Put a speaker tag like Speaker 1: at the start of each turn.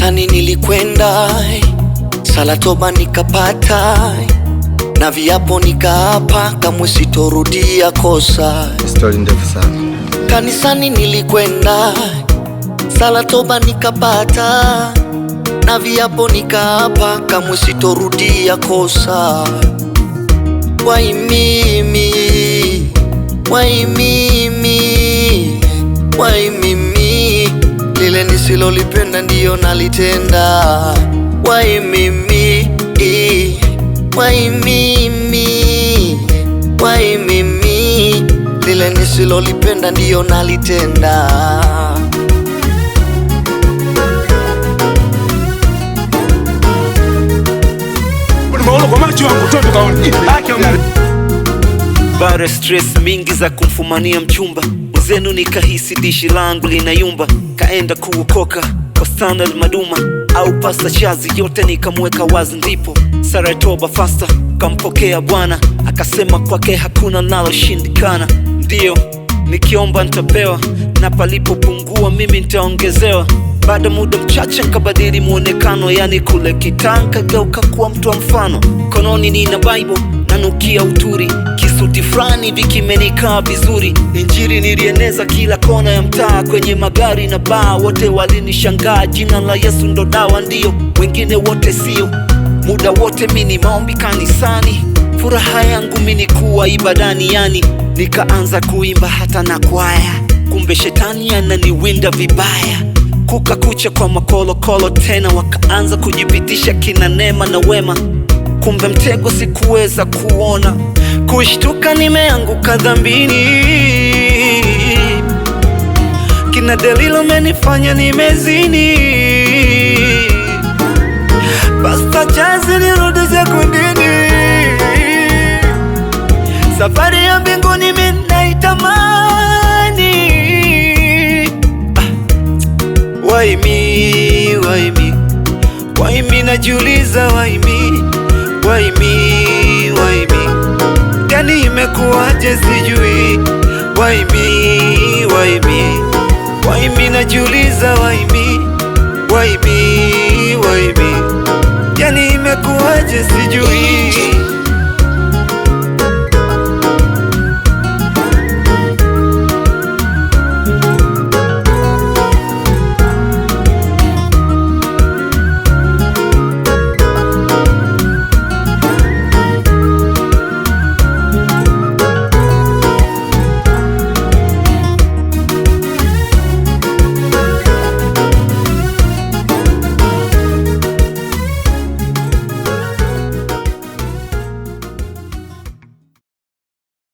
Speaker 1: Kanisani nilikwenda, sala toba nikapata, na viapo nikaapa kamwe sitorudia kosa.
Speaker 2: Story ndefu sana.
Speaker 1: Kanisani nilikwenda, sala toba nikapata, na viapo nikaapa kamwe sitorudia kosa. Why mimi, why mimi, why mimi, lile nisilolipenda ndiyo nalitenda. Why mimi, why mimi, why mimi, lile nisilolipenda ndiyo nalitenda.
Speaker 3: Baada stress mingi za kumfumania mchumba mzenu, nikahisi dishi langu linayumba. Kaenda kuokoka kwa standard maduma au pasta chazi, yote nikamweka wazi. Ndipo sara toba fasta kampokea Bwana, akasema kwake hakuna naloshindikana. Ndio nikiomba nitapewa, na palipopungua mimi nitaongezewa. Baada muda mchache nkabadili muonekano, yani kule kitanka geuka kuwa mtu wa mfano. Kononi nina Bible nanukia uturi, kisuti frani vikimenikaa vizuri. Injili nilieneza kila kona ya mtaa, kwenye magari na baa wote walinishangaa. Jina la Yesu ndo dawa, ndio wengine wote sio. Muda wote mini maombi kanisani, furaha yangu mini kuwa ibadani. Yani nikaanza kuimba hata na kwaya, kumbe shetani ananiwinda vibaya. Kukakucha kwa makolokolo tena, wakaanza kujipitisha kina Neema na Wema. Kumbe mtego sikuweza kuona, kushtuka nimeanguka dhambini. Kina Delilo menifanya nimezini, Pasta Chazi nirudishe kundini. Safari ya mbinguni mimi naitamani. Why me, why me, why me, najiuliza why me, why me, why me, yani imekuwaje sijui. Why me, why me, why me, najiuliza why me, why me, why me, yani imekuwaje sijui.